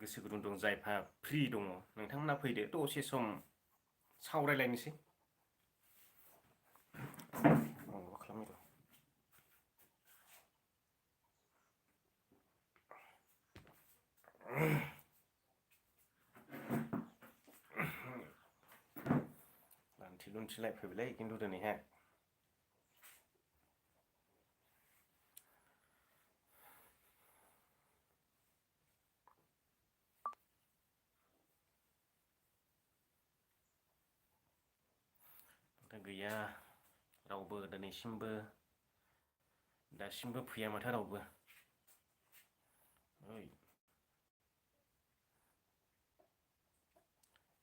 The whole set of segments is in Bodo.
गोसो गुदुं दं जायफा फ्रि दङ नोंथांमोना फैदो दसे सम सावरायलायनोसै। मा खालामदों? लान्थि लुन्थिलाय फैबायलै खिन्थु दिनैहाय गैया रावबो दासिमबो फैया माथो रावबो। ओइ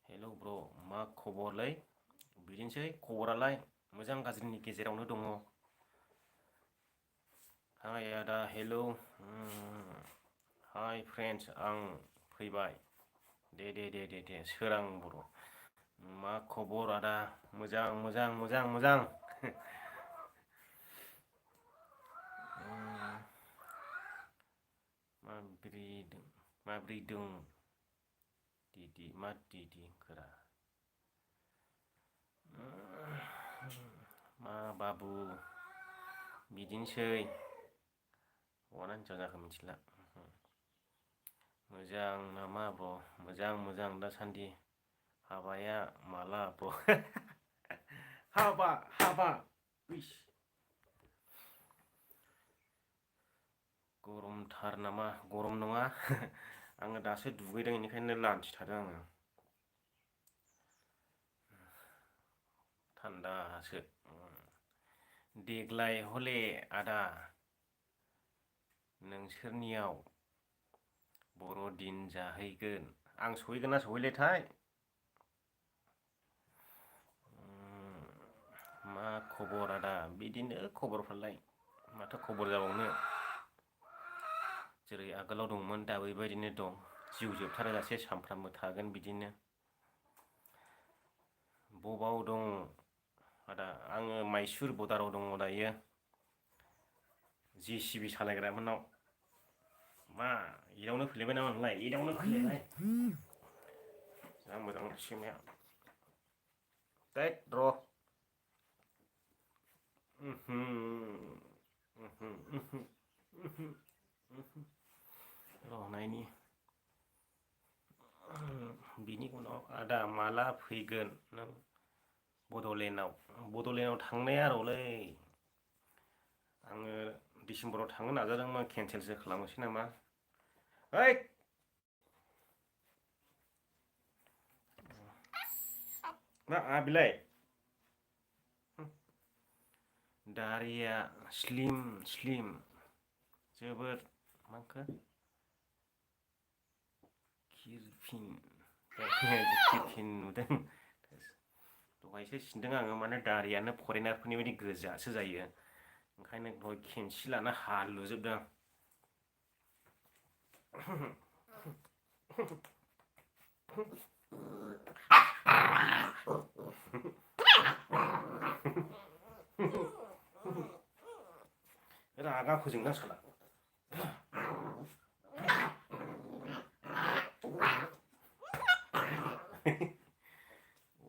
हेल' ब्र' मा खबरलै? बिदिनोसै खबरालाय मोजां गाज्रिनि गेजेरावनो दङ। हाय आदा हेल' हाय फ्रेन्ड्स आं फैबाय। दे सोरां बर' मा खबर आदा? मोजां। माब्रै दं दिदि मा दिदि गोरा मा बाबु बिदिनोसै हौवा ना हिनजाव जाखो मिथिला। मोजां नामा ब्र'? मोजां दासान्दि। हाबाया माला ब्र'? हाबा उइस गरमथार नामा? गरम नङा आङो दासो दुगैदों बेनिखायनो लान्थि थादों आङो। थान्दासो देग्लाय हले आदा नोंसोरनियाव बर'दिन जाहैगोन। आं सहैगोन ना सहैलाथाय? मा खबर आदा? बिदिनो खबरफ्रालाय माथो खबर जाबावनो। जेरै आगोलाव दंमोन दा बेबायदिनो दं। जिउ जोबथारजासे सानफ्रामबो थागोन बिदिनो। बबाव दं आदा? आङो माइसुर बदाराव दङ दायो। JCB सालायग्रा मोननाव। मा एदावनो फैलायबाय नामा नोंलाय? एदावनो फैलायबाय जा मोजां सैमाया। दैट र' र' नायनि बिनि उनाव आदा माला फैगोन नों बड'लेण्डआव? बड'लेण्डआव थांनाया र'लै आङो डिसेम्बराव थांनो नाजादोंमोन केनसेलसो खालामनोसै नामा। हैद मा बिलाय दारिया स्लिम जोबोद माखो खिरफिन नुदों दहायसो सिनदों आङो माने दारियानो फरेनारफोरनि बायदि गोजासो जायो ओंखायनो दहाय खेनसि लाना हालुजोबदों आं। रागा फोजोंदों साला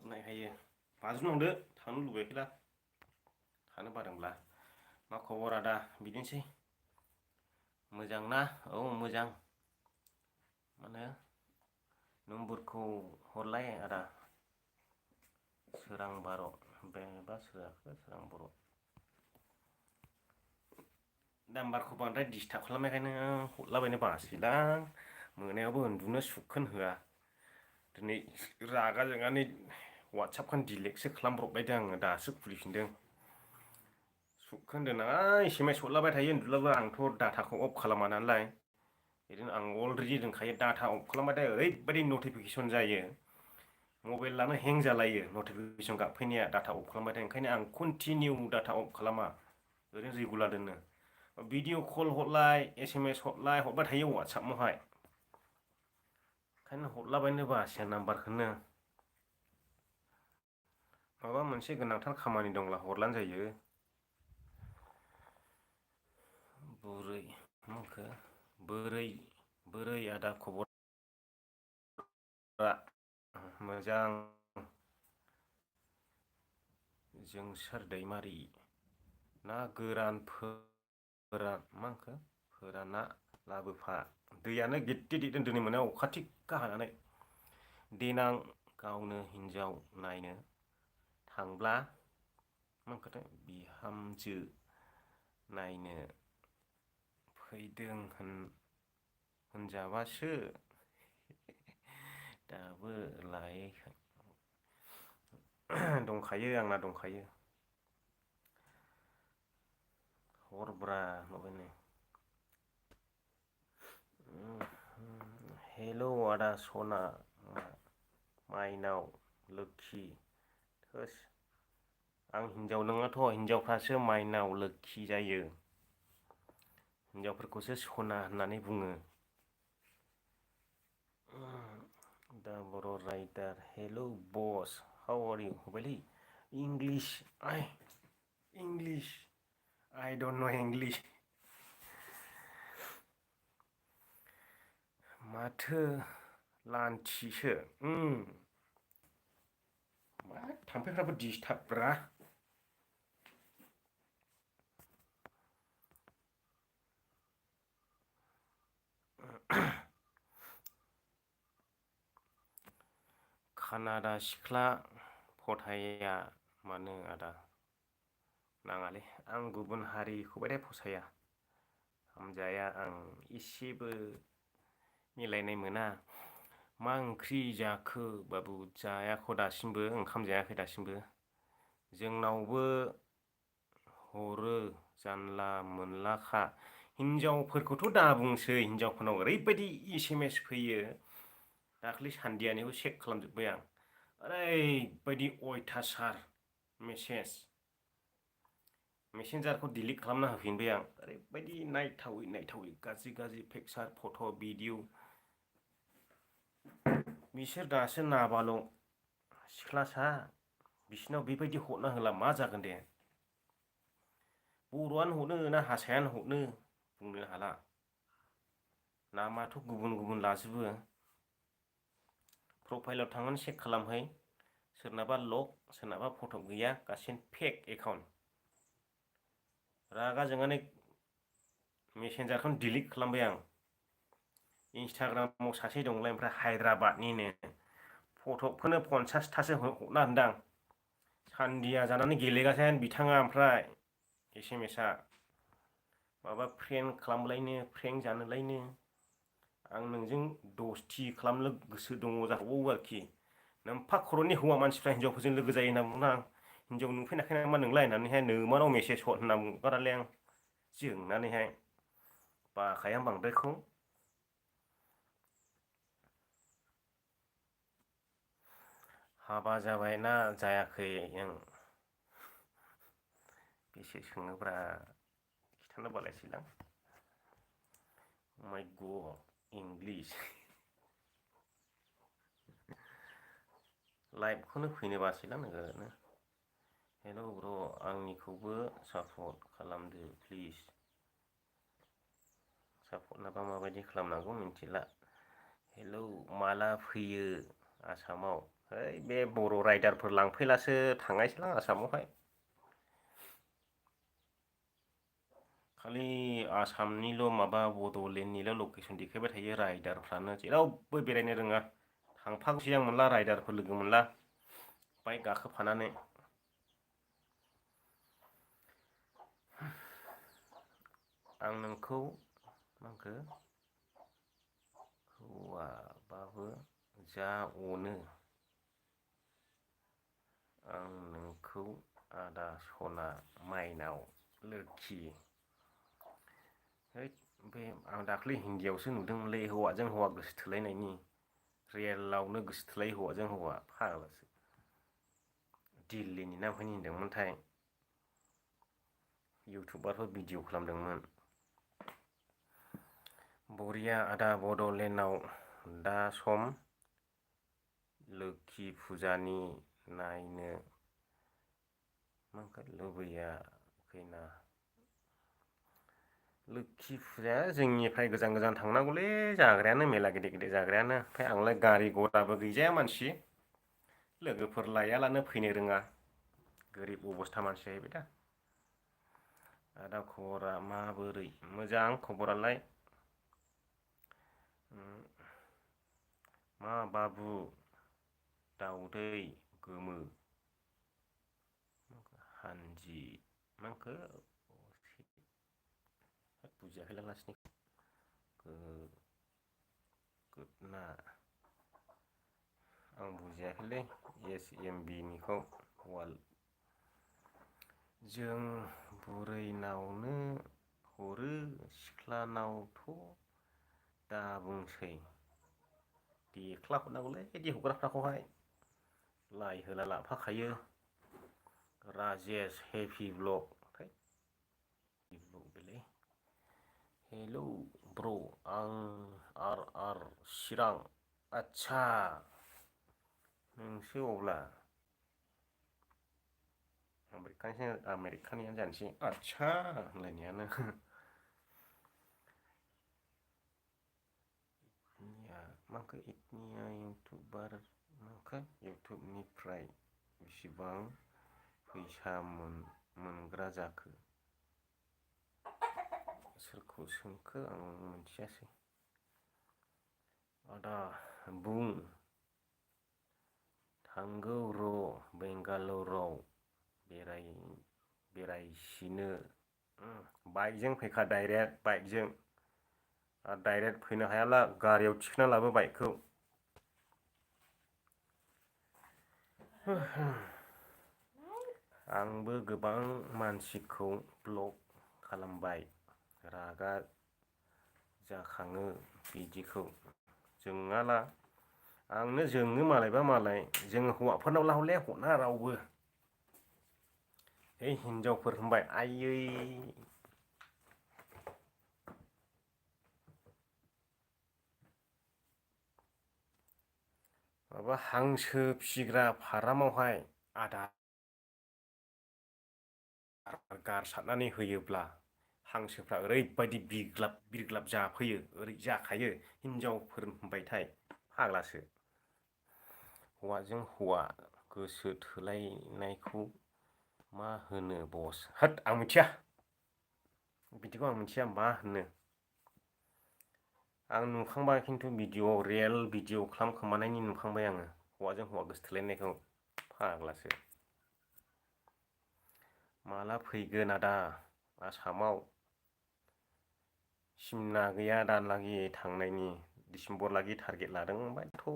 नायहायो बाज्रुमलांदो थांनो लुबैयाखैला थानो बादोंब्ला। मा खबर आदा? बिदिनोसै मोजां ना? औ मोजां। मानो नम्बरखौ हरलाय आदा। सोरां बार' बेबा सोराखै सोरां बर' नाम्बारखौ बांद्राय डिस्टार्ब खालामनायखायनो हरलाबायनो बासैलां मोनायावबो उन्दुनो सुखखौनो होआ। दिनै रागा जोंनानै वाट्सआपखौनो डिलेटसो खालामब्रबलायदों आङो दासो खुलिफिनदों। सुखखौनो दोना SMS हरलाबाय थायो उन्दुलाबो आंथ' डाटाखौ अफ खालामा नालाय बिदिनो आं अलरेडि दोनखायो डाटा अफ खालामबाथाय ओरैबायदि नटिफिकेसन जायो मबाइलानो हें जालायो नटिफिकेसन गाबफैनाया डाटा अफ खालामबाथाय ओंखायनो आं कन्टिनिउ डाटा अफ खालामा ओरैनो रेगुलार दोनो। भिडिअ कल हरलाय SMS हरबाय थायो वाट्सआपावहाय ओंखायनो हरलाबायनो बासै आं नाम्बारखौनो। माबा मोनसे गोनांथार खामानि दंब्ला हरलानो जायो। बोरै आदा खबर मोजां जोंसार दैमारि ना गोरान फोरान मा होनखो फोराना लाबोफा दैयानो गिदि दिदों दिनै मोनायाव अखा थिखा हानानै देनां गावनो हिन्जाव नायनो थांब्ला मा होनखोथाय बिहामजो नायनो फैदों होनजाबासो दाबो लायैखाय दंखायो आंना दंखायो हरब्रा नुबाय नै हेलौ आदा सना माइनाव लोक्षि थोस आं हिनजाव नोङाथ' हिनजावफ्रासो माइनाव लोक्षि जायो हिनजावफोरखौसो सना होननानै बुङो दा बर' राइटार hello boss how are you होबायलै English English I don't know English माथो लान्थिसो मा थाम्फैफ्राबो दिसटाबब्रा कानाडा सिख्ला फथाया मानो आदा नाङालै आं गुबुन हारिखौ बायदि फसाया हामजाया आं इसेबो मिलायनाय मोना मा ओंख्रि जाखो बाबु जायाख' दासिमबो ओंखाम जायाखै दासिमबो जोंनावबो हरो जानला मोनलाखा हिनजावफोरखौथ' दा बुंसै हिनजावफोरनाव ओरैबायदि SMS फैयो दाख्लै सान्दियानिखौ चेक खालामजोब्बाय आं ओरैबायदि अयथासार मेसेन्जारखौ डिलिट खालामना होफिनबाय आं ओरैबायदि नायथावै गाज्रि पिकचार फट' भिडिअ बिसोर दासो नाबाल' सिख्लासा बिसिनाव बेबायदि हरना होला मा जागोन दे बर'आनो हरनो ना हारसायानो हरनो बुंनो हाला नामाथ' गुबुन गुबुन लाजोबो प्रफाइलाव थांनानै चेक खालामहै सोरनाबा लक सोरनाबा फट' गैया गासिनो फेक एकाउन्ट रागा जोंनानै मेसेन्जारखौनो डिलिट खालामबाय आं इन्सटाग्रामाव सासे दंलाय ओमफ्राय हायद्राबादनिनो फटकखौनो 50थासो हरना होनदां सान्दिया जानानै गेलेगासिनो बिथाङा ओमफ्राय SMSआ माबा फ्रेंक खालामलायनो फ्रेंक जानोलायनो आं नोंजों दसथि खालामनो गोसो दङ जाहरबावो आरोखि नोमफा खर'नि हौवा मानसिफ्रा हिनजावफोरजों लोगो जायो होनना बुङोना आं हिनजाव नुफैनायखाय नामा नोंलाय होननानैहाय नोमानाव मेसेज हर होनना बुंहरगारालै आं जोंनानैहाय बाखाया आं बांद्रायखौ हाबा जाबायना जायाखै नों बेसे सोङोब्रा खिथानो बालायसैलां माय गड इंलिस लाइभखौनो फैनो बासैलां नोगोरनो हेलौ ब्र आंनिखौबो सापर्ट खालामदो प्लिज सापर्टनाबा माबायदि खालामनांगौ मिथिला हेलौ माला फैयो आसामाव है बे बर' राइडारफोर लांफैलासो थांनायसैलां आसामावहाय खालि आसामनिल' माबा बड'लेण्डनिल' लकेसन देखायबाय थायो राइडारफ्रानो जेरावबो बेरायनो रोङा थांफागौसै आं मोनला राइडारफोर लोगो मोनला बाइक गाखोफानानै आं नोंखौ मा होनखो हौवाबाबो जा अनो आं नोंखौ आदा सना माइनाव लोक्षि हैद बे आं दाख्लै हिन्दीयावसो नुदोंमोनलै हौवाजों हौवा गोसो थोलायनायनि रियेलावनो गोसो थोलायो हौवाजों हौवा फाग्लासो दिल्लीनि ना बहायनि होनदोंमोनथाय इउटुबारफोर भिडिअ खालामदोंमोन बरिया आदा बड'लेण्डआव दा सम लोक्षि फुजानि नायनो मा लुबैयाखैना लोखि फुजाया जोंनिफ्राय गोजान गोजान थांनांगौलै जाग्रायानो मेला गिदिर गिदिर जाग्रायानो ओमफ्राय आंलाय गारि घराबो गैजाया मानसि लोगोफोर लायालानो फैनो रोङा गोरिब अबस्था मानसि जाहैबाय दा आदा खबरा माबोरै मोजां खबरालाय मा बाबु दाउदै गोमो हानजि माखो बुजियाखैलां लास्टनिखौ गोदना आं बुजियाखैलै एस एम बि निखौ वाल जों बुरैनावनो हरो सिख्लानावथ' दा बुंसै देख्ला हरनांगौलै बिदि हरग्राफोरखौहाय लाइ होला लाफाखायो राजेस हेभि ब्लग बेलै हेलौ ब्र आं आर चिरां आदसा नोंसो अब्ला आमेरिकानियानो जानोसै आदसा होनलायनायानो माखो इटनिया इउटुबार माखो इउटुबनिफ्राय बेसेबां फैसा मोनग्रा जाखो सोरखौ सोंखो आं मोनथियासै आदा बुं थांगौ र' बेंगालराव बेरायसिनो बाइकजों फैखा डाइरेक्ट बाइकजों डाइरेक्ट फैनो हायाला गारियाव थिखोना लाबो बाइकखौ आंबो गोबां मानसिखौ ब्लक खालामबाय रागा जाखाङो बिदिखौ जोङाला आंनो जोङो मालायबा मालाय जोङो हौवाफोरनावला हले हरा रावबो है हिनजावफोर होनबाय आयै माबा हांसो फिसिग्रा फारामावहाय आदार गारसारनानै होयोब्ला हांसोफ्रा ओरैबायदि बिरग्लाब जाफैयो ओरै जाखायो हिनजावफोर होनबायथाय फाग्लासो हौवाजों हौवा गोसो थोलायनायखौ मा होनो बस होद आं मिथिया बिदिखौ आं मिथिया मा होनो आं नुखांबाय खिन्थु भिडिअ रियेल भिडिअ खालामखोमानायनि नुखांबाय आङो हौवाजों हौवा गोसोथोलायनायखौ फाग्लासो माला फैगोन आदा आसामाव सिमना गैया दालागि थांनायनि डिसेम्बर लागि टारगेट लादों ओमफ्रायथ'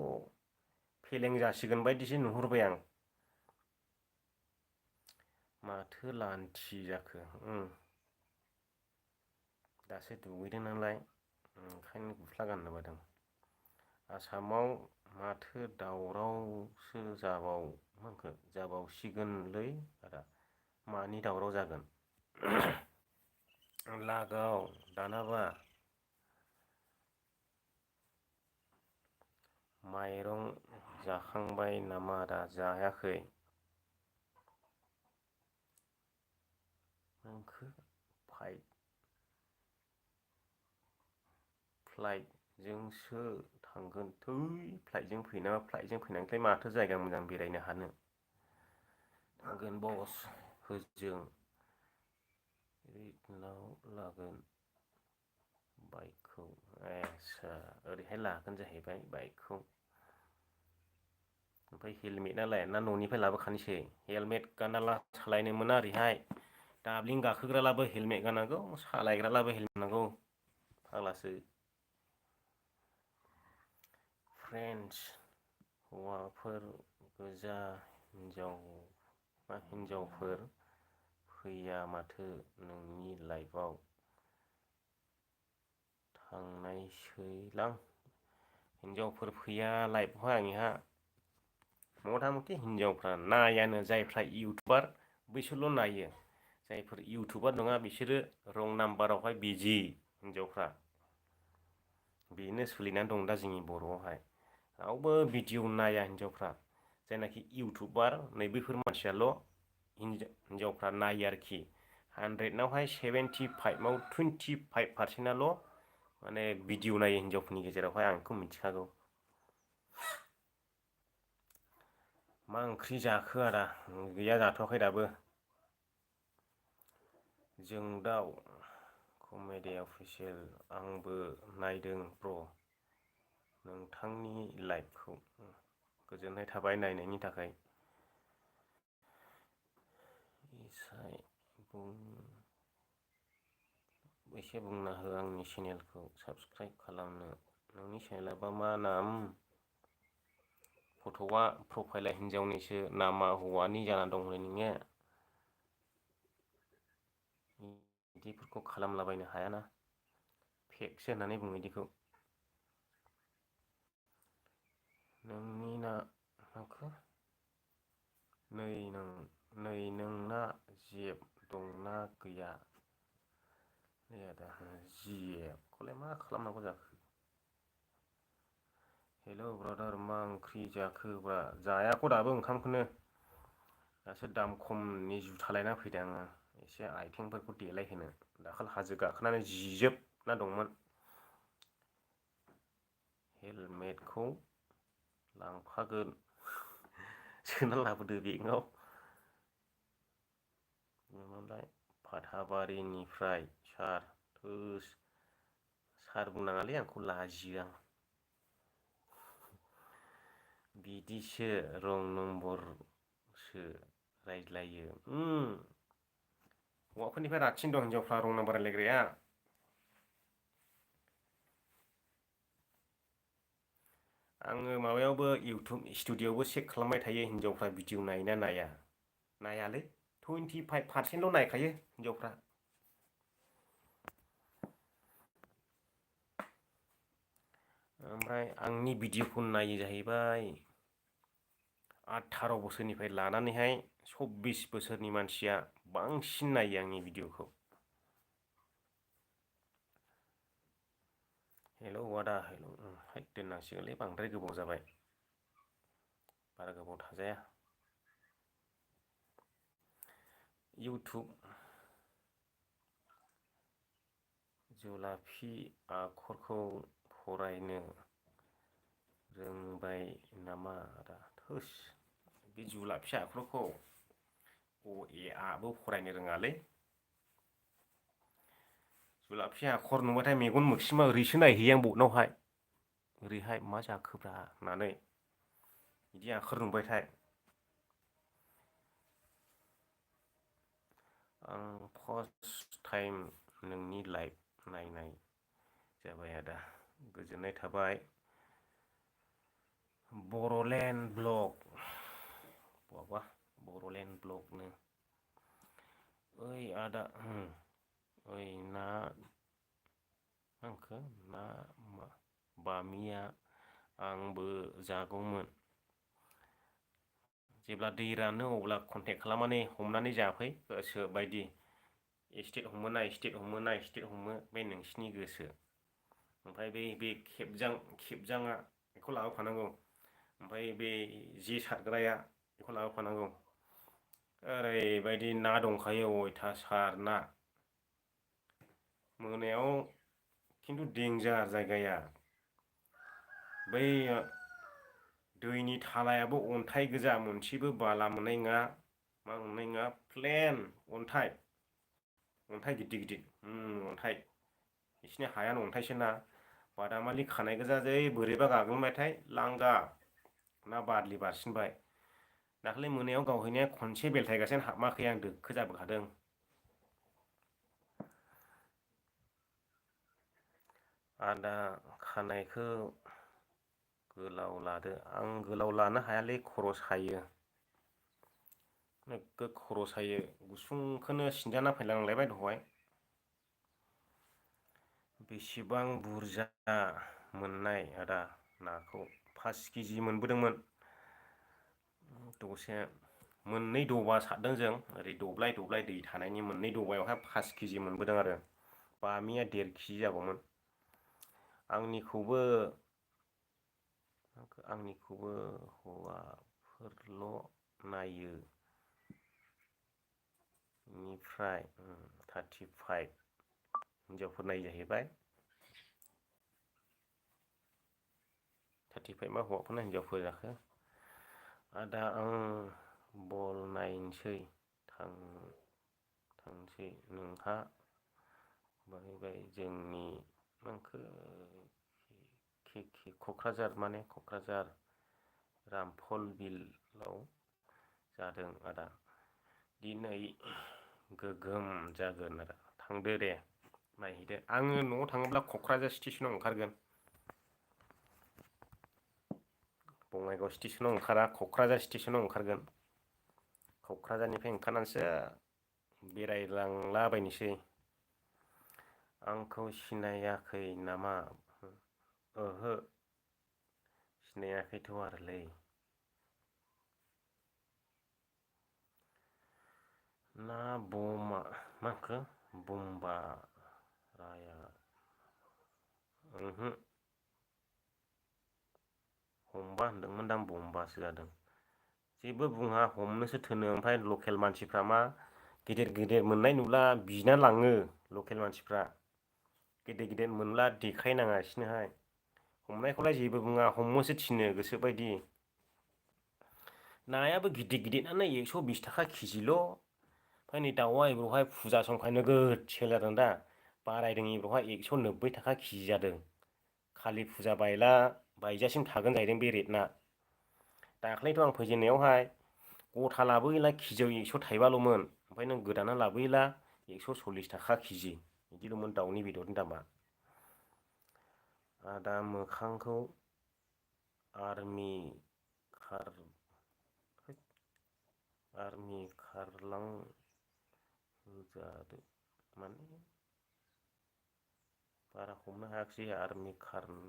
फेलें जासिगोन बायदिसो नुहुरबाय आं माथो लान्थि जाखो दासो दुगैदों नालाय ओंखायनो गस्ला गाननो बादों आसामाव माथो दावरावसो जाबावसिगोनलै आदा मानि दावराव जागोन लागाव दानाबा माइरं जाखांबाय नामा दा जायाखै नोंखो फ्लाइटजोंसो थांगोन थै फ्लाइटजों फैनाङा फ्लाइटजों फैनायनिफ्राय माथो जायगा मोजां बेरायनो हानो थांगोन बस होजों रिटनाव लागोन बाइकखौ एसा ओरैहाय लागोन जाहैबाय बाइकखौ ओमफ्राय हेलमेटआलाय ना न'निफ्राय लाबोखानोसै हेलमेट गानाला सालायनो मोना ओरैहाय दाब्लिं गाखोग्रालाबो हेलमेट गाननांगौ सालायग्रालाबो हेलमेट गाननांगौ फाग्लासो फ्रेन्ड्स हौवाफोर गोजा हिनजावफोर फैया माथो नोंनि लाइफआव थांनायसैलां हिनजावफोर फैया लाइफआवहाय आंनिहा मथा मथि हिनजावफ्रा नायानो जायफ्रा इउटुबार बैसोरल' नायो जायफोर इउटुबार नङा बिसोरो रं नाम्बारावहाय बिजि हिनजावफ्रा बेनो सोलिनानै दं दा जोंनि बर'आवहाय रावबो भिडिअ नाया हिनजावफ्रा जायनाखि इउटुबार नैबेफोर मानसियाल' हिनजावफ्रा नायो आरोखि 100नावहाय 75आव 25%आल' माने भिडिअ नायो हिनजावफोरनि गेजेरावहाय आं बेखौ मिथिखागौ। मा ओंख्रि जाखो आदा? गैया जाथ'वाखै दाबो। जों दाउ कमेडि अफिसियेल आंबो नायदों ब्र'। नोंथांनि लाइभखौ गोजोननाय थाबाय नायनायनि थाखाय। एसे बुंना हो आंनि चेनेलखौ साबस्क्राइब खालामनो। नोंनि चेनेलाबा मा नाम? फट'आ प्रफाइला हिनजावनिसो नामा हौवानि जाना दं हनै नोंनिया। बिदिफोरखौ खालामलाबायनो हायाना, फेकसो होननानै बुङो बिदिखौ। नोंनि ना माखौ नै नोंना जेब दंना गैया? नै आदा जेबखौलाय मा खालामनांगौ जाखो? हेलौ ब्रादार मा ओंख्रि जाखो ब्रा? जायाख' दाबो ओंखामखौनो। दासो दाम खमनि जुथा लायना फैदों आङो एसे आथिंफोरखौ देलायहोनो। दाखालि हाजो गाखोनानै जिजोबना दंमोन। हेलमेटखौ लांफागोन सोना लाबोदो बेगाव। फाथाबारिनिफ्राय सार थोस सार बुंनाङालै आंखौ लाजियो आं। बिदिसो रं नम्बरसो रायज्लायो। हौवाफोरनिफ्राय रासिन दं हिनजावफ्रा रं नाम्बार रायलायग्राया। आङो माबायावबो इउटुब स्टुडिअ'आवबो चेक खालामबाय थायो हिनजावफ्रा भिडिअ नायोना नाया। नायालै 25% नायखायो हिनजावफ्रा। ओमफ्राय आंनि भिडिअखौ नायो जाहैबाय 18 बोसोरनिफ्राय लानानैहाय 24 बोसोरनि मानसिया बांसिन नायो आंनि भिडिअखौ। हेलौ आदा हेलौ दोननांसिगोनलै बांद्राय गोबाव जाबाय। बारा गोबाव थाजाया। इउटुब जुलाफि आखरखौ फरायनो रोंबाय नामा आदा? थोस बे जुलाफि आखरखौ अ ए आबो फरायनो रोङालै। जुलाफि आखर नुबाथाय मेगन मोखसिमा ओरैसो नायहैयो आं बर्डनावहाय। ओरैहाय मा जाखोब्रा होननानै बिदि आखर नुबायथाय। आं फार्स्ट टाइम नोंनि लाइभ नायनाय जाबाय आदा गोजोननाय थाबाय। बर'लेण्ड ब्लग बाबा बर'लेण्ड ब्लगनो ओइ आदा ओइ ना हांखो ना बामिया आंबो जागौमोन। जेब्ला दै रानो अब्ला कन्टेक्ट खालामनानै हमनानै जाफै गोसो बायदि। स्टेट हमोना स्टेट हमोना स्टेट हमो बे नोंसिनि गोसो। ओमफ्राय बे खेबजाङा बेखौ लाबोफानांगौ। ओमफ्राय बे जे सारग्राया बेखौ लाबोफानांगौ। ओरैबायदि ना दंखायो अयथासार ना। मोनायाव खिन्थु देन्जार जायगाया। बै दैनि थालायाबो अन्थाइ गोजा मोनसेबो बाला मोननाय नङा। मा मोननाय नङा प्लेन अन्थाइ। अन्थाइ गिदिर गिदिर अन्थाइ बिसिनि हायानो अन्थाइसोना। बादामालि खानाय गोजा जै बोरैबा गाग्लोबबाथाय लांगा ना बारलि बारसिनबाय। दाखालि मोनायाव गावहैनाया खनसे बेलथायगासिनो हाबाखै आं दोखो जाबोखादों। आदा खानायखौ गोलाव लादो। आं गोलाव लानो हायालै खर' सायो। नोगोद खर' सायो गुसुंखौनो सिनजाना फैलायलांबाय दहाय। बेसेबां बुरजा मोननाय आदा नाखौ? 5 केजि मोनबोदोंमोन। दसे मोननै दबा सारदों जों ओरै दब्लाय दब्लाय दै थानायनि मोननै दबायावहाय 5 केजि मोनबोदों आरो। बामिया 1.5 केजि जागौमोन। आंनिखौबो हौवाफोरल' नायो। बेनिफ्राय 35 हिनजावफोर नाय जाहैबाय 35 मा हौवाफोरना हिनजावफोर जाखो दा आं बल नायनोसै थांसै नोंहा बाहायबाय जोंनि माखो क'क्राझार माने क'क्राझार रामफल बिलाव जादों आदा दिनै गोगोम जागोन आदा थांदो दे नायहैदो आङो न'आव थाङोब्ला क'क्राझार स्टेसनाव ओंखारगोन बङाइगाव स्टेसनाव ओंखारा क'क्राझार स्टेसनाव ओंखारगोन क'क्राझारनिफ्राय ओंखारनानैसो बेरायलांलाबायनोसै आंखौ सिनायाखै नामा ओहो सिनायाखैथ' आरोलै ना बमा माखो बुम्बा राया ओहो हमबा होनदोंमोनदां बमबासो जादों जेबो बुङा हमनोसो थोनो ओमफ्राय लकेल मानसिफ्रा मा गिदिर गिदिर मोननाय नुब्ला बिना लाङो लकेल मानसिफ्रा गिदिर गिदिर मोनब्ला देखायनाङा बिसोरनोहाय हमनायखौलाय जेबो बुङा हमनोसो थिनो गोसोबायदि नायाबो गिदिर गिदिरानो 120 थाखा केजिल' ओमफ्राय नै दाउआ एब्र'हाय फुजा समखाय नोगोद सेल जादों दा बारायदों एब्र'हाय 190 थाखा केजि जादों कालि फुजा बायजासिम थागोन जाहैदों बे रेटना दाख्लैथ' आं फैजेननायावहाय गथा लाबोयोला केजियाव 100 थाइबाल'मोन ओमफ्राय नों गोदाना लाबोयोला 140 थाखा केजि बिदिल'मोन दाउनि बेदरनि दामा दा मोखांखौ आर्मि खारलां होजादो माने बारा हमनो हायाखिसै आर्मि खारलां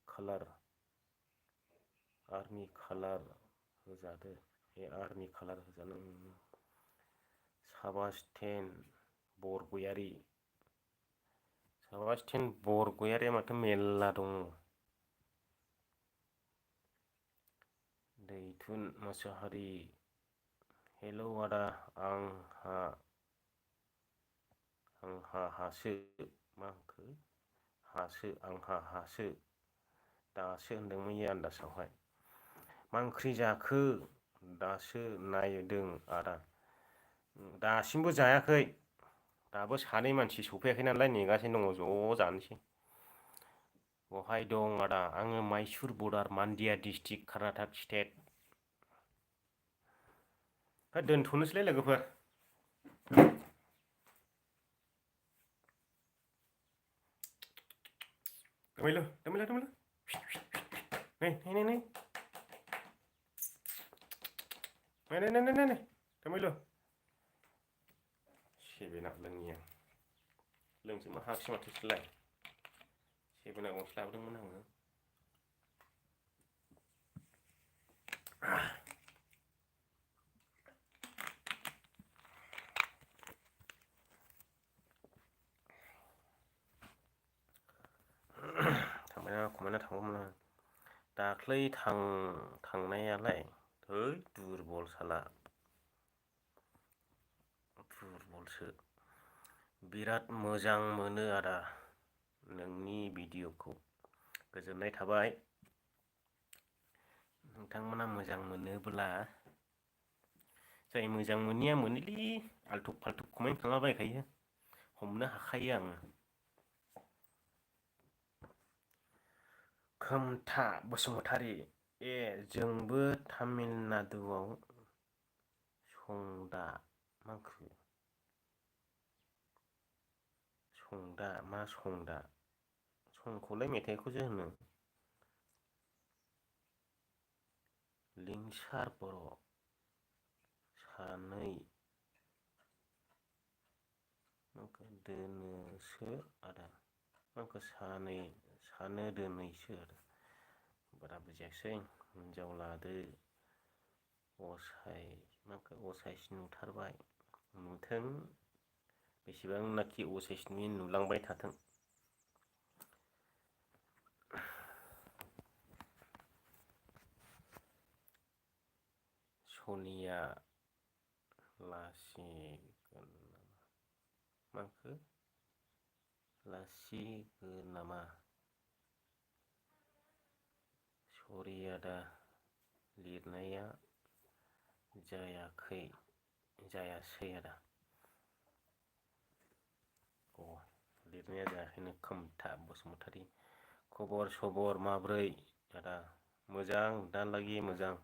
कालार आर्मि कालार होजादो आर्मि कालार होजानो साबास्टेन बरगयारिया माथो मेरला दङ दैथुन मोसाहारि हेलौ आदा आंहा दासो होनदोंमोन इयो आन्दासावहाय मा ओंख्रि जाखो दासो नायदों आदा दासिमबो जायाखै दाबो सानै मानसि सफैयाखै नालाय नेगासिनो दङ ज' जानोसै बहाय दं आदा आङो Mysore border Mandya district Karnataka state दोनथ'नोसैलै लोगोफोर दोनबायलै नै दोनबायलै 7 आप लोंनि आं लोंजोबनो हायाखिसै माथो इसोरलाय 7 आप गंसे लाबोदोंमोन आङो खमायना थांगौमोन आं दाख्लै थांनायालाय है दुरबल साला दुरबलसो बिराद मोजां मोनो आदा नोंनि भिडिअ'खौ गोजोननाय थाबाय नोंथांमोना मोजां मोनोब्ला जाय मोजां मोनैया मोनोलै आल्टुब फाल्टुब कमेन्ट खालामलाबायखायो हमनो हाखायो आङो खोमथा बसुमतारी जोंबो तामिलनाडुआव संखौलाय मेथाइखौसो होनो लिंसार बर' सानै दोनोसो आदा सानो दोनैसो आदा बारा बुजियासै हिनजाव लादो असाइस नुथारबाय नुथों बेसेबांनाखि असाइस नुयो नुलांबाय थाथों सनिया लासिगोन माखो लासिगोन नामा सरि आदा लिरनाया जायासै आदा लिरनाया जायाखैनो खोमथा बसुमतारी खबर सबर माब्रै आदा मोजां दालागि मोजां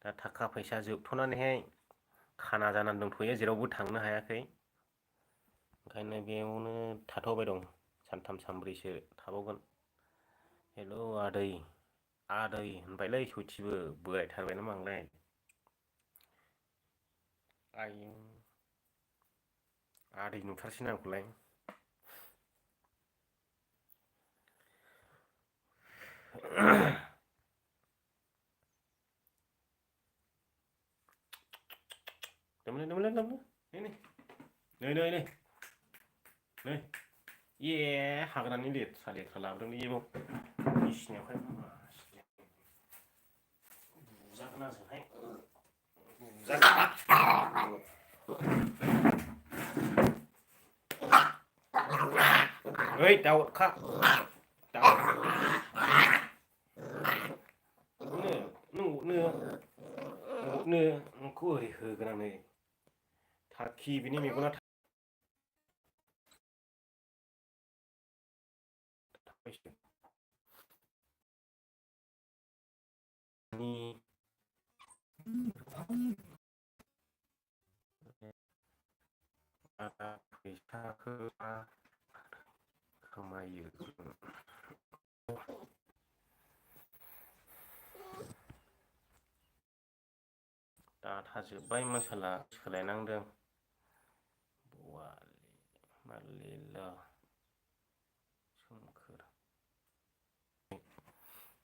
दा थाखा फैसा जोबथ'नानैहाय खाना जानानै दंथ'यो जेरावबो थांनो हायाखै ओंखायनो बेयावनो थाथ'बाय दं सानथाम सानब्रैसो थाबावगोन हेलौ आदै होनबायलै सयथिबो बोरायथारबाय नामा आंलाय आयौ आदै नुथारसै आंखौलाय दोमलै नै ए हाग्रानि लेथ्रा लाबोदोंलै बाव बिसिनायावहाय बुजागोन आंजोंहाय ओइ दाउखा अरनो नोंखौ ओरै होगोन आं नै थारखि बिनि मेगना फैसाखौ खोमायो डाटा जोब्बाय मोसाला सोलायनांदों मालिला सोमखोर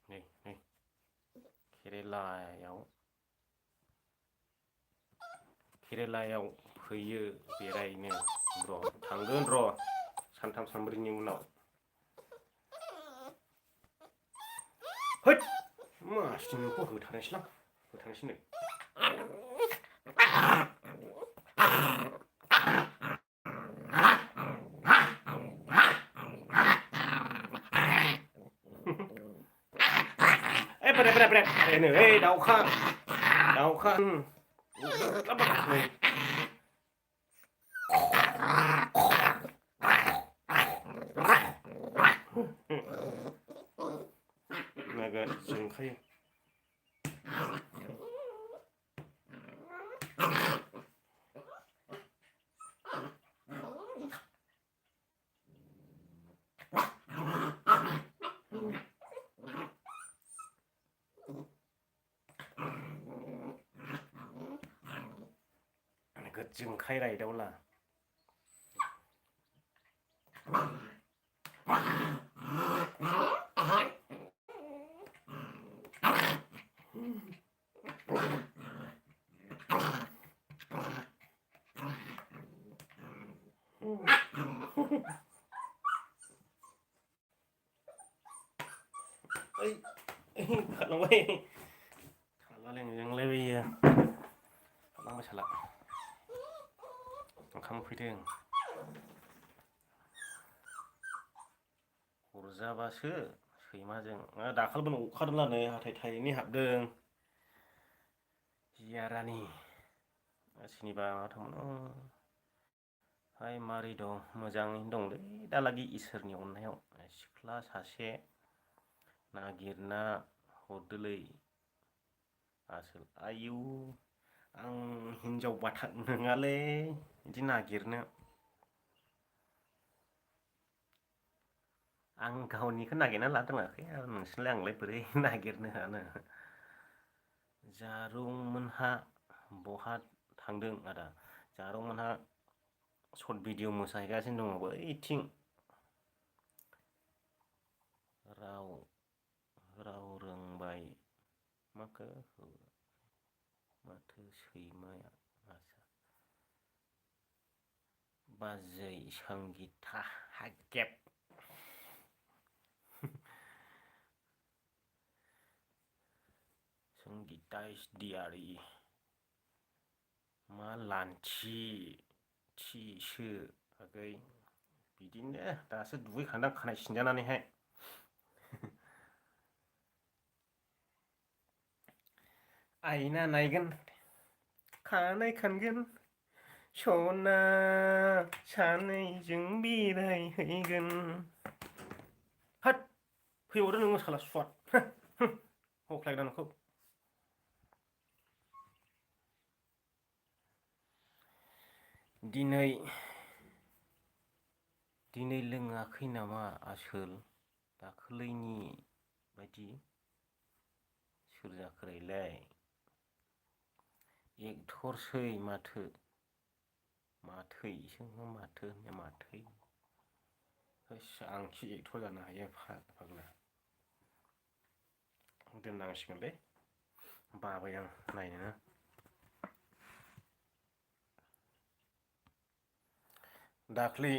नै केरेलायाव फैयो बेरायनो थांगोन र' सानथाम सानब्रैनि उनाव हैद मासि नोंखौ होथारनोसैनो ओइ दाउखा नोगोद जोंखायो नोगोद जोंखायो रायदावला खारलांबाय खारलालायलांलायबायो खारलांबाय साला ओंखाम उखैदों हरजाबासो सैमाजों दाखालिबो अखादोंलानै हाथाय थाइनै हाबदों जियारानि सोरनिबा माबाथाममोन हाय मारै दं मोजाङैनो दंलै दालागि इसोरनि अननायाव सिख्ला सासे नागिरना हरदोलै आसोल आयु आं हिनजाव बाथा नङालै बिदि नागिरनो आं गावनिखौ नागिरना लादोङाखै आरो नोंसोरलाय आंलाय बोरै नागिरनो हानो जारुंमोनहा बहा थांदों आदा जारुंमोनहा सर्ट भिडिअ मोसाहैगासिनो दङ बैथिं राव रोंबाय माथो सैमाया बाजै संगिता हागेब संगिता इसदियारि मा लानथि थिसो आगै बिदिनो दासो दुगैखांदां खानाय सिनजानानैहाय आयना नायगोन खानाय खानगोन सना सानैजों बेरायहैगोन हाट फैबावदो नोङो साला सुवाद हख्लायग्रा नोंखौ दिनै लोङाखै नामा आसोल दाखालैनि बायदि सोर जाखोलाय एक्टरसै माथो माथैसो माथो माथै होस आंखि एक्टर जानो हायो फाग्ला दोननांसिगोनलै बाबाय आं नायनोनो दाख्लै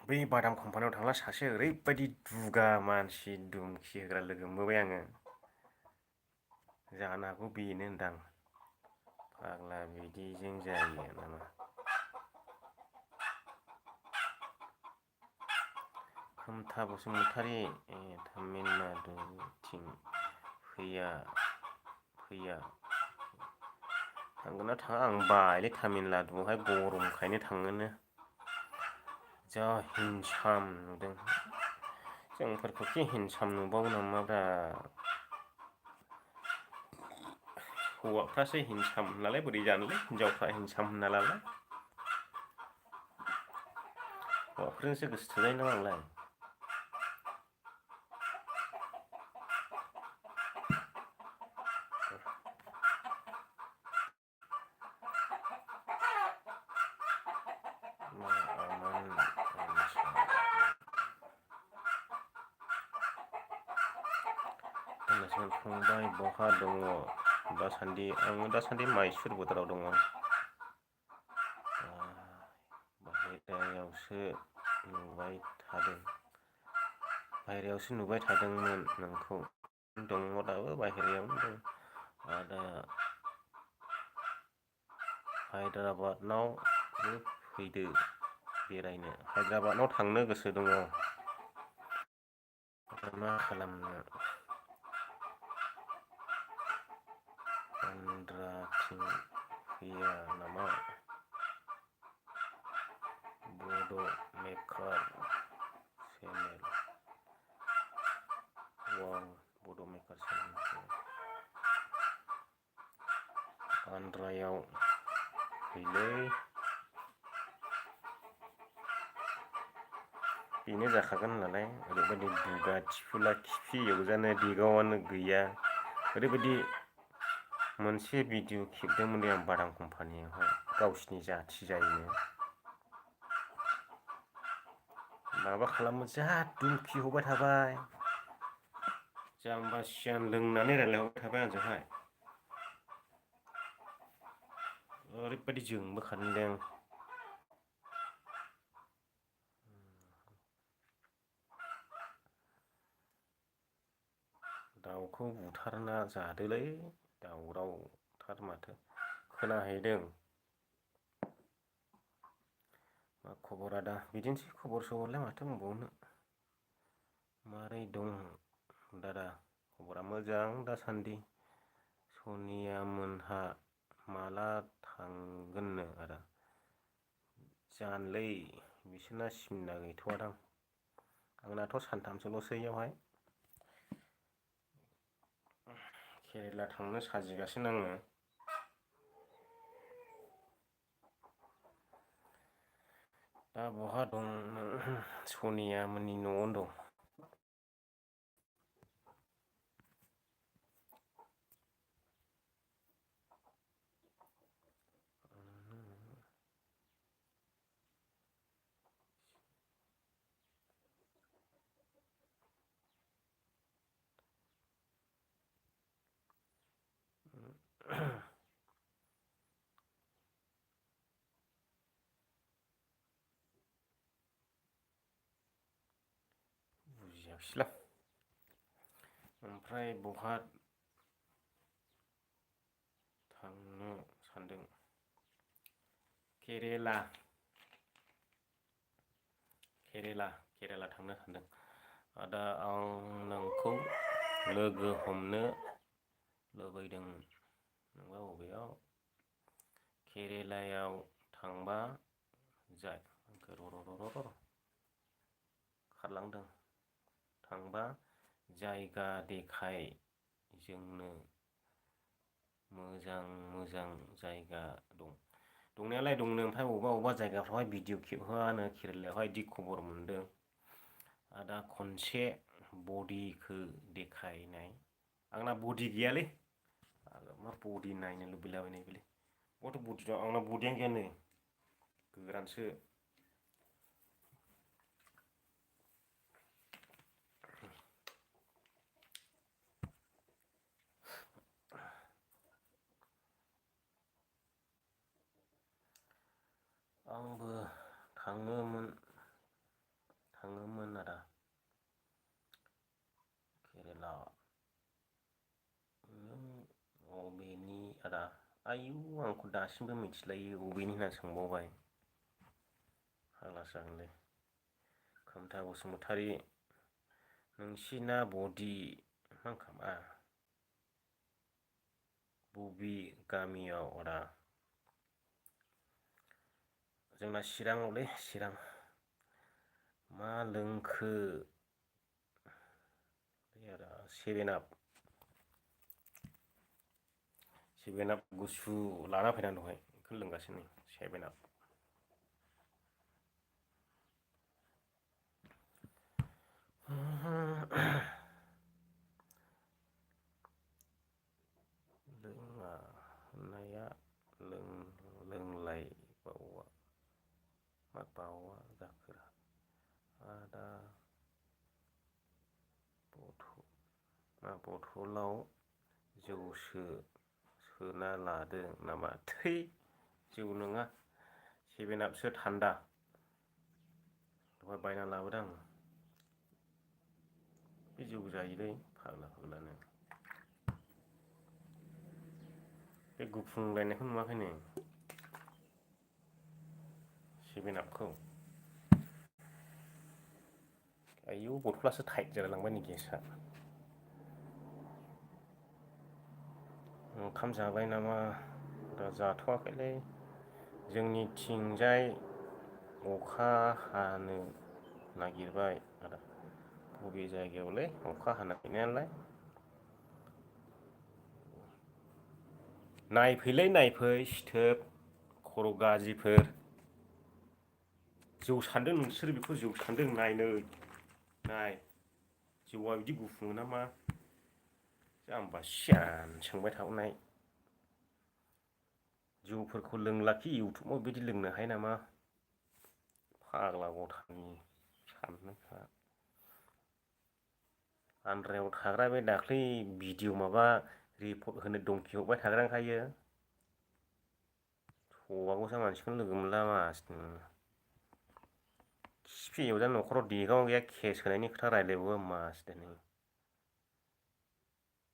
बै बादाम कम्पानियाव थांब्ला सासे ओरैबायदि दुगा मानसि दुमखि होग्रा लोगो मोनबोबाय आङो जानो हागौ बेनो होनदां फाग्ला बिदिजों जायो नामा खोमथा बसुमतारी तामिलनाडुथिं फैया थांगोन ना थाङा आं बायोलै तामिलनाडुआवहाय गरमखायनो थांनोनो जा हिंसाम नुदों जोंफोरखौखि हिंसाम नुबावो नामाब्रा हौवाफ्रासो हिंसाम होनलाय बोरै जानोलै हिनजावफ्रा हिंसाम होनना लालाय हौवाफोरजोंसो गोसो थोलाय नामा आंलाय फंबाय बहा दङ दासान्दि आङो दासान्दि माइसुर बोथोराव दङ बाहेरायावसो नुबाय थादोंमोन नोंखौ दङ दाबो बाहेरायावनो दं आदा हायद्राबादनावबो फैदो बेरायनो हायद्राबादनाव थांनो गोसो दङ मा खालामनो आन्द्राथिं फैया नामा बड' मेकार चेनेल बड' मेकार चेनेल आन्द्रायाव फैलै बेनो जाखागोन नालाय ओरैबायदि दुगा थिफुला खिफि एवजानो दिगावआनो गैया ओरैबायदि मोनसे भिडिअ खेबदोंमोन आं बादाम कम्पानियावहाय गावसिनि जाथि जायैनो माबा खालामो जा दुमखि हरबाय थाबाय जाम्बा सियान लोंनानै रायज्लायहरबाय थाबाय आंजोंहाय ओरैबायदि जोंबोखादों दाउखौ बुथारना जादोलै दावरावथार माथो खोनाहैदों मा खबर आदा बिदिनोसै खबर सबरलाय माथो बुंबावनो मारै दं दादा खबरा मोजां दासान्दि सनिया मोनहा माला थांगोननो आदा जानोलै बिसोरना सिमना गैथ'वादां आंनाथ' सानथामसोल'सै इयावहाय केरेला थांनो साजिगासिनो आङो दा बहा दं सनिया मोननि न'आवनो दं बुजियाखिसैलां ओमफ्राय बहा थांनो सानदों केरेला थांनो सानदों। दा आं नोंखौ लोगो हमनो लुबैदों। नोंबा बबेयाव? केरेलायाव थांबा खारलांदों। थांबा जायगा देखाय जोंनो। मोजां जायगा दं। दंनायालाय दंनो, ओमफ्राय अबेबा जायगाफ्रावहाय भिडिअ खेबहोआनो केरेलायावहाय बिदि खबर मोनदों। दा खनसे बडिखौ देखायनाय। आंना बडि गैयालै। मा बडि नायनो लुबैलाबायनाय बेलाय। बहाथो बडि दं, आंना बडियानो गैयानो गोरानसो। आंबो थाङोमोन आदा केरेला। नों अबेनि आदा? आयु आंखौ दासिमबो मिथिलायो अबेनि होनना सोंबावबाय। फाग्लासो जागोनलै। खोमथा बसुमतारी नोंसिना बडि मा खामा? बबे गामियाव आदा? जोंना चिराङावलै चिरां। मा लोंखो? सेभेनाप गुसु लाना फैनानै दहाय बेखौनो लोंगासिनो सेभेनाप। लोङा होननाया लोंलायबावा मा बावा जाखोरा आदा? बथलाव जौसो सोना लादों नामा? थै जौ नङा सेभेनापसो थान्दा। दहाय बायना लाबोदों आं। बे जौ जायोलै फाग्लानो। बे गुफुंलायनायखौ नुवाखै नों? सेभेनापखौ। आयौ बथलासो टाइट जालायलांबाय नै गेसा। ओंखाम जाबाय नामा? दा जाथ'वाखैलै। जोंनिथिंजाय अखा हानो नागिरबाय आदा। बबे जायगायावलै अखा हानायनायालाय? नायफैलै नायफै सिथोब खर' गाज्रिफोर। जौ सानदों नोंसोर बेखौ जौ सानदों नाय नाय जौआ बिदि गुफुङो नामा? जाम्बा सियान सोंबाय थाबावनाय। जौफोरखौ लोंलाखि इउटुबाव बिदि लोंनो हायो नामा? फाग्ला गथानि साननायफ्रा। आन्द्रायाव थाग्रा बे दाख्लै भिडिअ माबा रिपर्ट होनो धमकि हरबाय थाग्रा ओंखायो। थगागौसो मानसिखौनो लोगो मोनला मासनो। खिफि एवजा न'खराव देगाव गैया केस होनायनि खोथा रायलायबावो मासदायनि।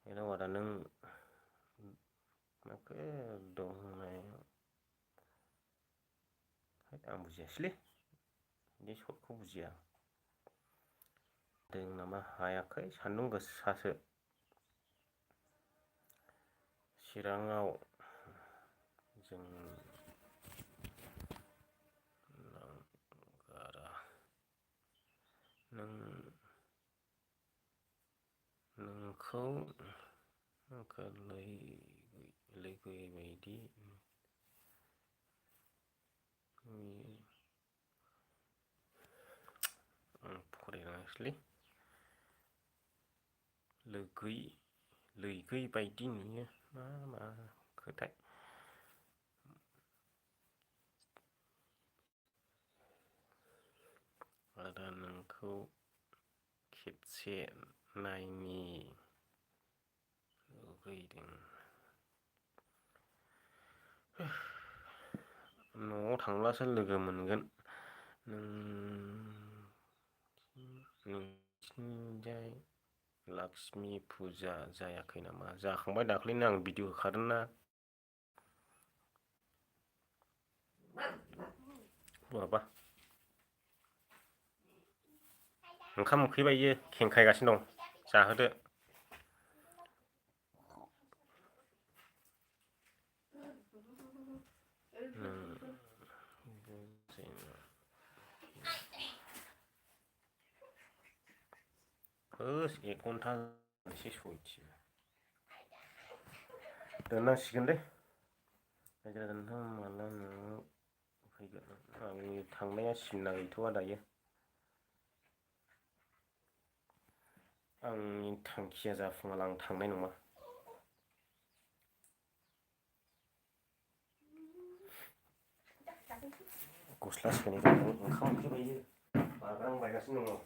हेलौ आदा नों माखौ दं होननायाव आं बुजियासैलै बे सर्टखौ बुजिया। दों नामा हायाखै सान्दुं गोसासो। चिराङाव जों नांगारा नोंखौ लोगोबायदि फरायरोङासैलै। लैगै बायदि नुयो मा खोथाय? आदा नोंखौ खेबसे नायनि लुगैदों। न'आव थांब्लासो लोगो मोनगोन। नोंसिनिजाय लाक्समि फुजा जायाखै नामा? जाखांबाय दाख्लैनो आं भिडिअ होखादोंना। बहाबा ओंखाम उखैबाय इयो खेंखायगासिनो दं जाहोदो होस 1 घन्टा एसे सयथिबो दोननांसिगोनलै हाजिरा दोनथां माला न'आव फैगोन आंनि थांनाया सिमना गैथ'वा दायो आंनि थांखिया जाफुङाला आं थांनाय नङा गस्ला सोलायदों ओंखाम उखैबाय बागांबायगासिनो दङ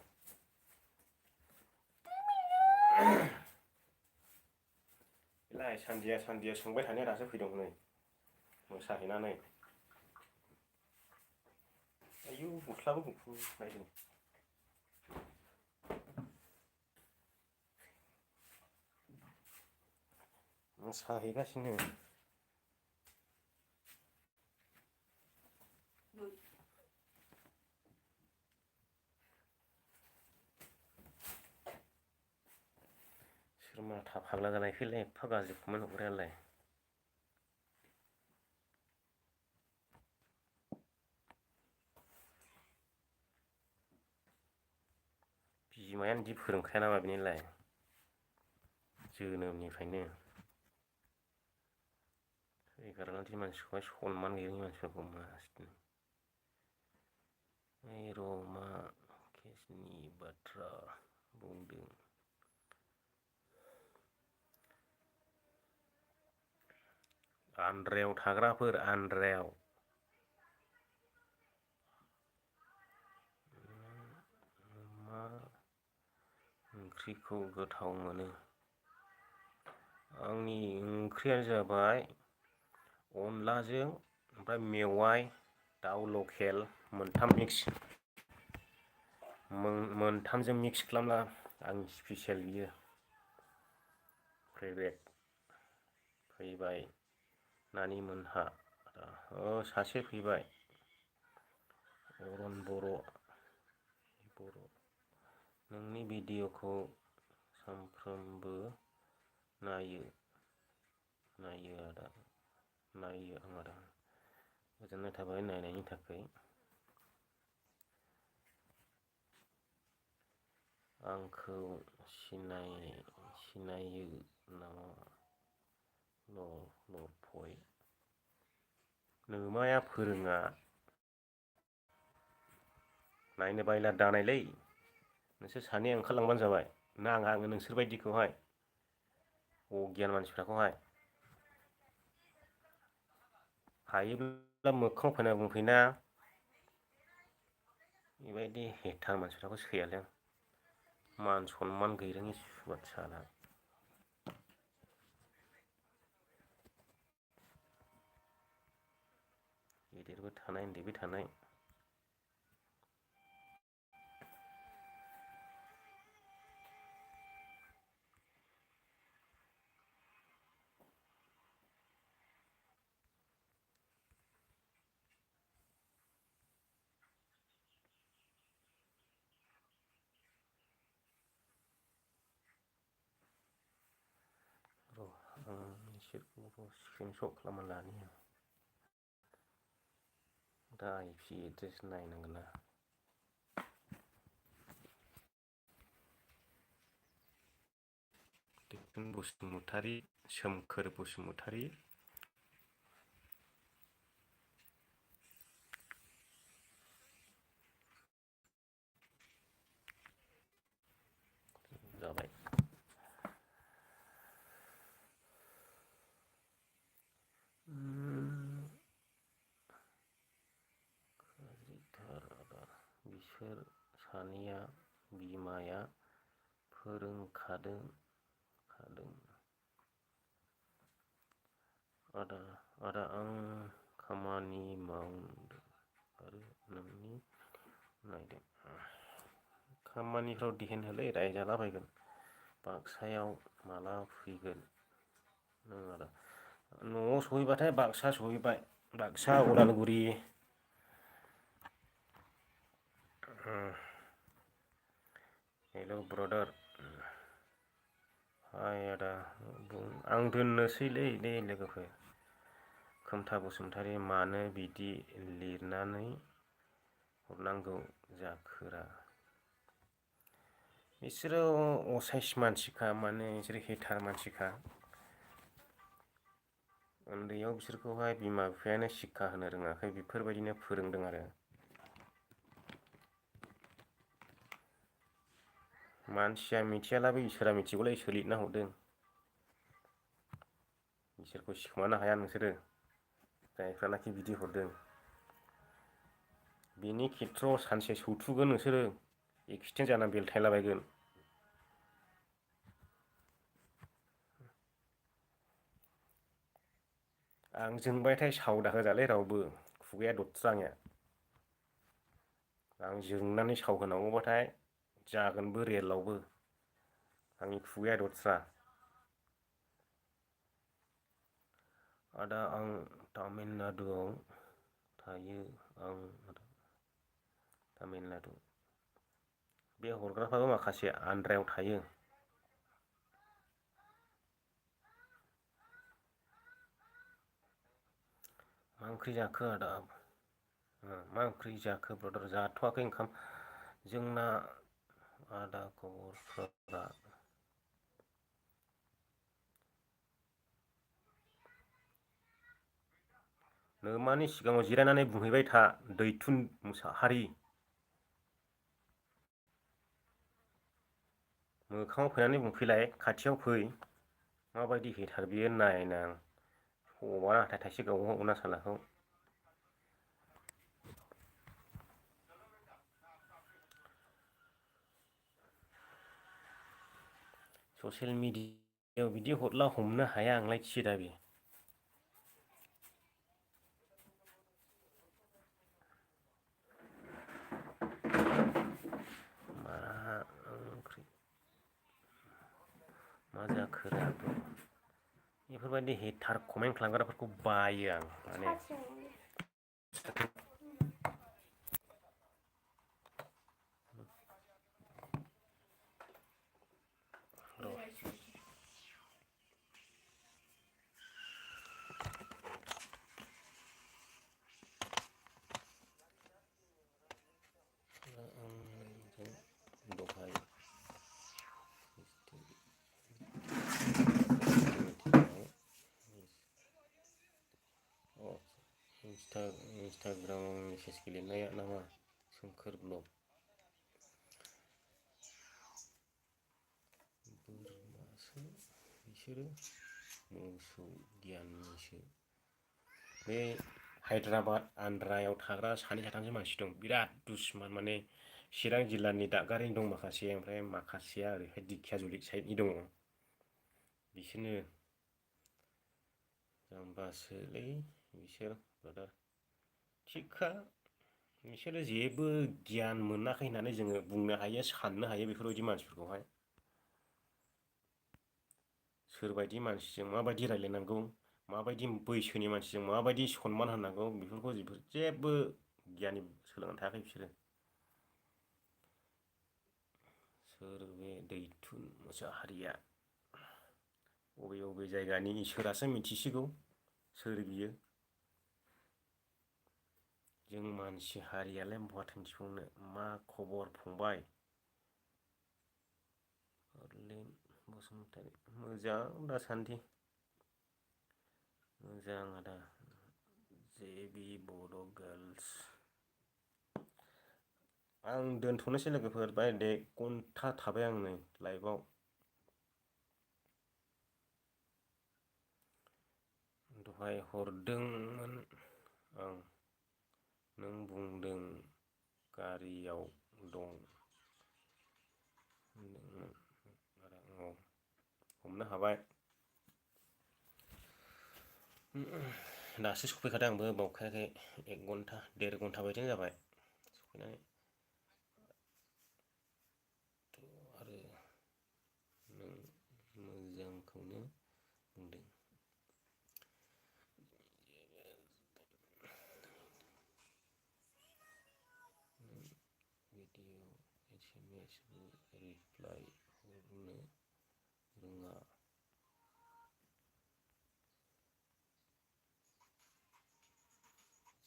बेलाय सानदिया संबाय थानाया दासो फैदों नै मोसाहैनानै आयु गस्लाबो गुफुर नायदों मोसाहैगासिनो सोर माथा फाग्ला जानायखैलै एफा गाज्रि कमेन्ट हरग्रायालाय बिमायानो बिदि फोरोंखाया नामा बेनिलाय जोनोमनिफ्रायनो एगार'नादि मानसिखौहाय सनमान गैयै मानसिफोरखौ मासदिनि र' मा केसनि बाथ्रा बुंदों आन्द्रायाव थाग्राफोर आन्द्रायाव मा ओंख्रिखौ गोथाव मोनो आंनि ओंख्रियानो जाबाय अनलाजों ओमफ्राय मेवाइ दाउ लकेल मोनथाम मिक्स मोनथामजों मिक्स खालामना आंनि स्पेसियेल बियो फेभरेट फैबाय नानि मोनहा सासे फैबाय अरन बर' नोंनि भिडिअ'खौ सानफ्रोमबो नायो आदा नायो आं आदा गोजोननाय थाबाय नायनायनि थाखाय आंखौ सिनायो नामा लफय नोमाया फोरोङा नायनो बायला दानायलै नोंसोर सानैया ओंखारलांबानो जाबाय नाङा आङो नोंसोरबायदिखौहाय अगियान मानसिफोरखौहाय हायोब्ला मोखाङाव फैना बुंफैना बेबायदि हेथार मानसिफोरखौ सैयालै आं मान सनमान गैरोङि सुवाद साला गिदिरबो थानाय उन्दैबो थानाय आं इसोरखौ स्क्रिनशट खालामना लानि दा आइपि एड्रेस नायनांगोन ना दैथुन बसुमतारी सोमखोर बसुमतारी जाबाय बिसोर सानैया बिमाया फोरोंखादों आदा आं खामानि मावदों आरो नोंनि नायदों खामानिफ्राव दिहेन होलै रायजालाबायगोन बाक्सायाव माला फैगोन नों आदा न'आव सहैबाथाय बाक्सा सहैबाय बाक्सा उदालगुरि हेल' ब्रदार, हाय आदा, आं दोननोसैलै दे लोगोफोर। खोमथा बसुमतारी मानो बिदि लिरनानै हरनांगौ जाखोरा? बिसोरो असाइस मानसिखा, माने बिसोरो हेटार मानसिखा। उन्दैयाव बिसोरखौहाय बिमा बिफायानो शिक्षा होनो रोङाखै, बेफोरबायदिनो फोरोंदों आरो। मानसिया मिथियालाबो इसोरा मिथिगौलै इसोर लिरना हरदों। इसोरखौ सिखोमानो हाया नोंसोरो, जायफ्रानाखि बिदि हरदों। बेनि खेथ्रआव सानसे सौथुगोन नोंसोरो, एक्सिडेन्ट जाना बेलथायलाबायगोन। आं जोंबायथाय साव दाहोजालै रावबो, खुगाया दद्रा आंनिया। आं जोंनानै सावहोनांगौबाथाय जागोनबो रेलावबो। आंनि खुगाया दद्रा। आदा आं तामिलनाडुआव थायो। आं तामिलनाडु। बे हरग्राफ्राबो माखासे आन्ध्रायाव थायो। मा ओंख्रि जाखो आदा? मा ओंख्रि जाखो ब्रादार? जाथ'वाखै ओंखाम। जोंना आदा खबरफोरा नोमानि सिगाङाव जिरायनानै बुंहैबाय था, दैथुन मुसाहारि। मोखाङाव फैनानै बुंफैलाय, खाथियाव फै। माबायदि हेटार बियो नायनां। हौवा हाथाय थाइसे गावहोहरना सालाखौ। ससियेल मिडियायाव बिदि हरला हमनो हाया आंलाय थियो दा बे। मा ओंख्रि मा जाखोरा? बेफोरबायदि हेटार कमेन्ट खालामग्राफोरखौ बायो आं माने। दहाय इन्सटाग्रामाव मेसेज गेलेनाया नामा? सोमखोर ब्लग। बोरमासो बिसोरो, मोसौ गियाननिसो। बे हायद्राबाद आन्ध्रायाव थाग्रा सानै साथामसो मानसि दं, बिराद दुस्मान माने। चिरां जिल्लानि दादगारिनि दं माखासे, ओमफ्राय माखासेया ओरैहाय दिखियाजुलि साइडनि दङ। बिसोरनो जाम्बासोलै बिसोर ब्रादार। थिगखा, बिसोरो जेबो गियान मोनाखै होननानै जोङो बुंनो हायो, साननो हायो बेफोरबायदि मानसिफोरखौहाय। सोरबायदि मानसिजों माबायदि रायलायनांगौ, माबायदि बैसोनि मानसिजों माबायदि सनमान होनांगौ, बेफोरखौ जेबो गियाननि सोलोंनानै थायाखै बिसोरो। सोर बे दैथुन मुसाहारिया? बबे बबे जायगानि इसोरासो मिथिसिगौ सोर बियो। जों मानसि हारियालाय बहाथो मिथिबावनो। मा खबर फंबाय? अरलेन बसुमतारी मोजां दासान्दि। मोजां आदा। जेबि बड' गार्लस। आं दोनथ'नोसै लोगोफोर, बाय 1 घन्टा थाबाय आं नै लाइभआव। दहाय हरदोंमोन आं, नों बुंदों गारियाव दं होनदोंमोन आदा। औ, हमनो हाबाय। दासो सफैखादों आंबो, बावखायाखै। 1 घन्टा 1.5 घन्टा बायदियानो जाबाय सफैनानै। आरो नों मोजांखौनो बुंदों। भिडिअ रिप्लाइ हरनो रोङा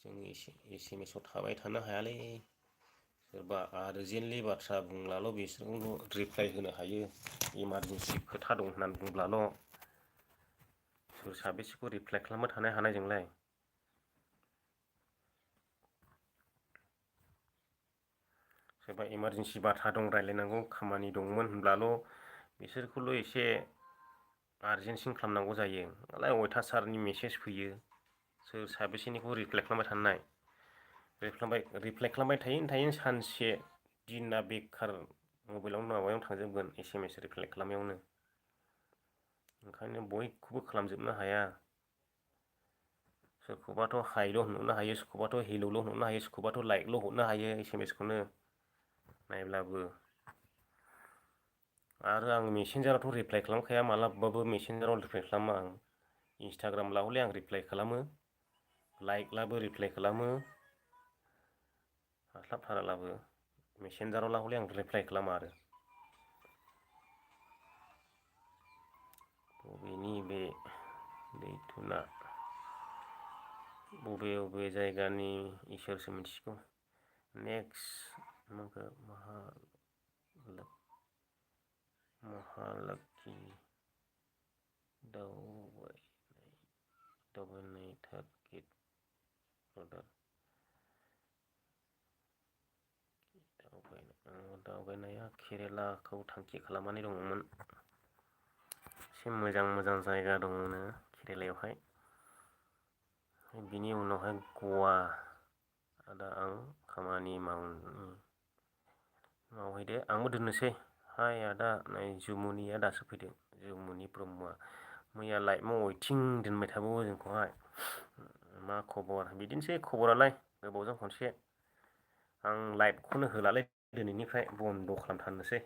जों एसेमेसाव थाबाय थानो हायालै सोरबा आर्जेन्टलि बाथ्रा बुंब्लाल' बिसोरखौल' रिप्लाइ होनो हायो इमारजेन्सि खोथा दं होननानै बुंब्लाल' सोर साबेसेखौ रिप्लाइ खालामबाय थानो हानाय जोंलाय सोरबा इमारजेन्सि बाथ्रा दं रायलायनांगौ खामानि दंमोन होनब्लाल' बिसोरखौल' एसे आर्जेन्टसिन खालामनांगौ जायो मालाय अयथासारनि मेसेज फैयो सोर साबेसेनिखौ रिप्लाइ खालामबाय थानाय रिप्लाइ खालामबाय थायो सानसे दिना बेखार मबाइलावनो माबायावनो थांजोबगोन SMS रिप्लाइ खालामनायावनो ओंखायनो बयखौबो खालामजोबनो हाया सोरखौबाथ' हायल' होनहरनो हायो सोरखौबाथ' हेलौल' होनहरनो हायो सोरखौबाथ' लाइकल' हरनो हायो SMS खौनो नायब्लाबो आरो आं मेसेन्जारावथ' रिप्लाइ खालामखाया मालाबाबो मेसेन्जाराव रिप्लाइ खालामा आं इन्सटाग्रामब्ला हले आं रिप्लाइ खालामो लाइकब्लाबो रिप्लाइ खालामो हास्लाबथाराब्लाबो मेसेन्जारावब्ला हले आं रिप्लाइ खालामा आरो बबेनि बे दैथुना बबे बबे जायगानि इसोरसो मिथिगौ नेक्स्ट महालोखि दावबायनाय टारगेट अर्डार दावबायनाया केरेलाखौ थांखि खालामनानै दङमोन एसे मोजां मोजां जायगा दङनो केरेलायावहाय बिनि उनावहाय गवा दा आं खामानि मावहैदो आंबो दोननोसै हाय आदा नै जुमुनिया दासो फैदों जुमुनि ब्रह्मआ मैया लाइभआव वेटिं दोनबाय थाबावो जोंखौहाय मा खबर बिदिनोसै खबरालाय गोबावजों खनसे आं लाइभखौनो होलालै दिनैनिफ्राय बन्द' खालामथारनोसै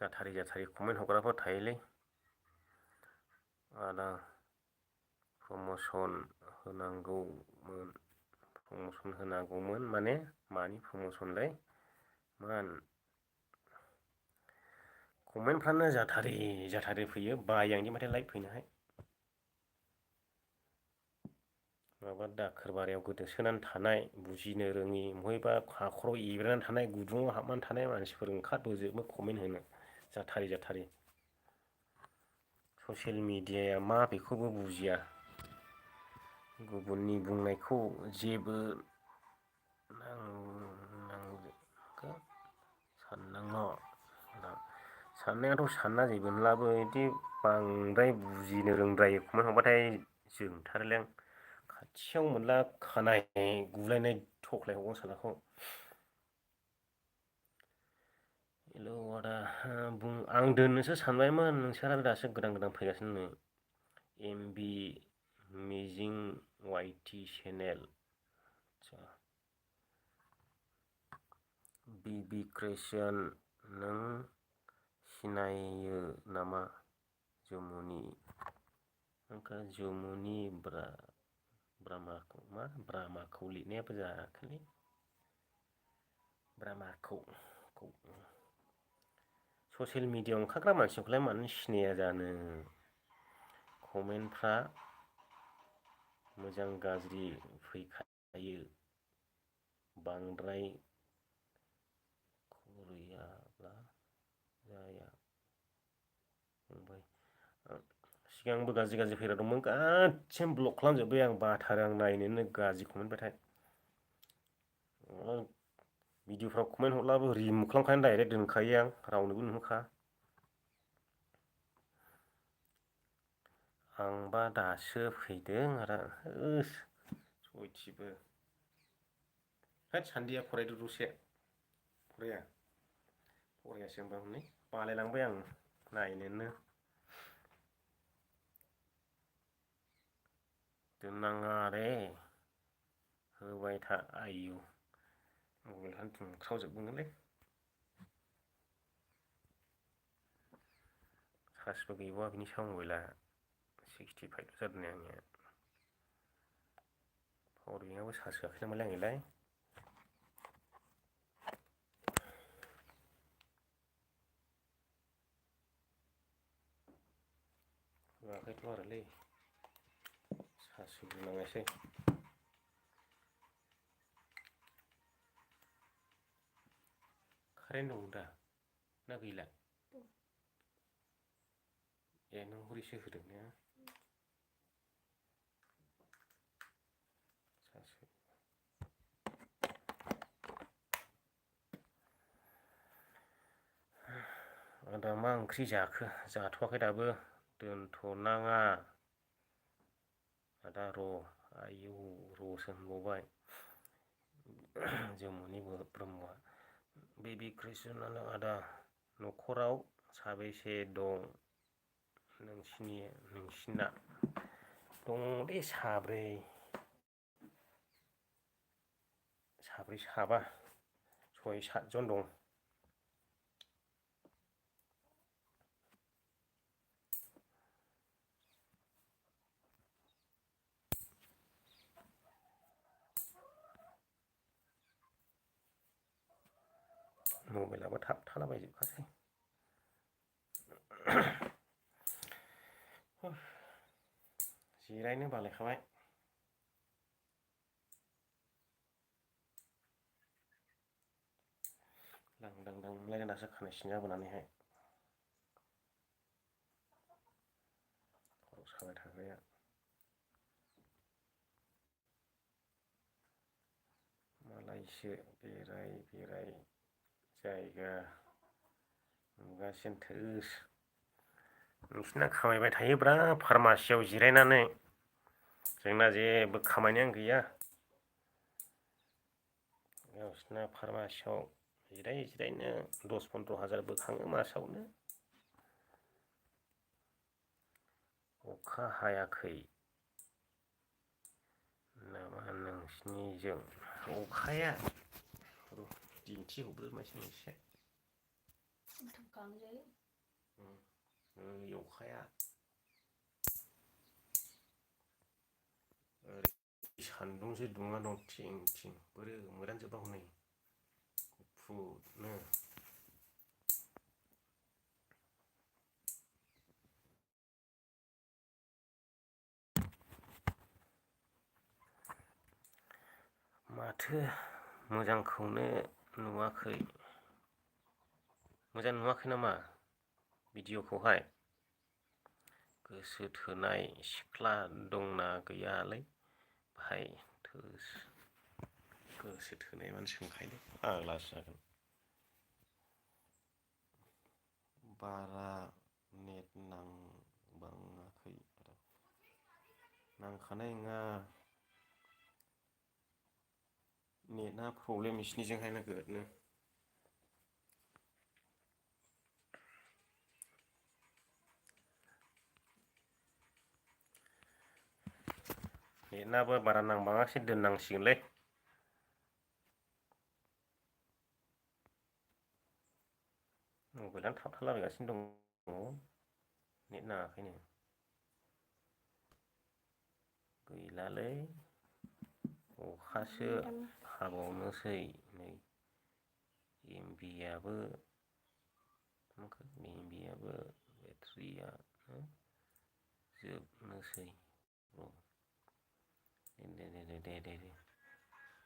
जाथारै जाथारै कमेन्ट हरग्राफोर थायोलै आदा प्रमसन होनांगौमोन माने मानि प्रमसनलै मान कमेन्टफ्रानो जाथारै फैयो बायो आं माथो लाइभ फैनोहाय माबा दाखोर बारियाव गोदोसोनानै थानाय बुजिनो रोङि बहायबा हाखराव एब्रेनानै थानाय गुदुङाव हाबनानै थानाय मानसिफोर ओंखारबोजोबो कमेन्ट होनो जाथारै ससियेल मिडियाया मा बेखौबो बुजिया गुबुननि बुंनायखौ जेबो साननायाथ' सानना जेबोब्लाबो बिदि बांद्राय बुजिनो रोंद्रायो कमेन्ट हरबाथाय जोंथारोलै आं खाथियाव मोनला खानाय गुलायनाय थख्लाय हरगोन सालाखौ हेलौ आदा आं दोननोसो सानबायमोन नोंसोर आरो दासो गोदान फैगासिनो MB मिजिं YT चेनेल BB क्रिस्टियान नों सिनायो नामा जुमुनि ब्रामाखौ लिरनायाबो जायाखैलै ब्रामाखौ ससियेल मिडियायाव ओंखारग्रा मानसिखौलाय मानो सिनाया जानो कमेन्टफ्रा मोजां गाज्रि फैखायो बांद्राय खरियाब्ला जाया सिगांबो गाज्रि फैग्रा दंमोन गासिबो ब्लक खालामजोब्बाय आं बाथारो आं नायनोनो गाज्रि कमेन्टबाथाय भिडिअफ्राव कमेन्ट हरब्लाबो रिमुभ खालामखानानै डाइरेक्ट दोनखायो आं रावनोबो नुहोखा आंबा दासो फैदों आरो सयथिबो होद सान्दिया फरायदो दसे फरायासै होनबा हनै बालायलांबाय आं नायनोनो दोननाङा दे होबाय था आयु मबाइलफ्रानो दुंख्रावजोबगोनलै सार्जबो गैबावा बिनि सायाव मबाइला 65 जादों आंनिया पावार बेंकआबो चार्ज होआखै नामालै आंनियालाय होआखैथ' आरोलै साहा सुग्रोनांनायसै कारेन्ट दं दा ना गैला ए नों हरैसो होदों ने आदा मा ओंख्रि जाखो जाथ'वाखै दाबो दोनथ'नाङा आदा र' आयौ र'सो होनबावबाय जमुनि ब्रह्मआ बेबि क्रिस्टियानानो आदा न'खराव साबैसे दं नोंसिना दङलै साब्रै साबा सय सातजन दं मबाइलाबो थाबथालाबायजोबखासै जिरायनो बालायखाबाय लांदां मोनलायगोन दासो खानाय सिन जाबोनानैहाय खर' साबाय थाग्राया मालायसो बेराय जायगा नुगासिनो थोस नोंसिना खामायबाय थायोब्रा फार्मासियाव जिरायनानै जोंना जेबो खामायनायानो गैया गावसिना फार्मासियाव जिरायनो 10-15 हाजार बोखाङो मासावनो अखा हायाखै नामा नोंसिनिजों अखाया दिन्थिहरग्रोनोसै एसे अखाया ओरै सान्दुंसो दुङा दं थिं बोरो मोदानजोबा हनै गुफुरनो माथो मोजांखौनो नुवाखै मोजां नुवाखै नामा भिडिअ'खौहाय गोसो थोनाय सिख्ला दंना गैयालै भाइ थोस गोसो थोनाय मानसि सोंखायोलै फाग्लासो जागोन बारा नेट नांबाङाखै नांखानाय नङा नेटआ प्रब्लेम बिसिनिजोंहाय नोगोदनो नेटआबो बारा नांबाङासै दोननांसिगोनलै मबाइलानो थाबथालाबायगासिनो दङ नेट नाङाखैनो गैलालै अखासो हाबावनोसै नै एमबियाबो बेटारिया जोबनोसै दे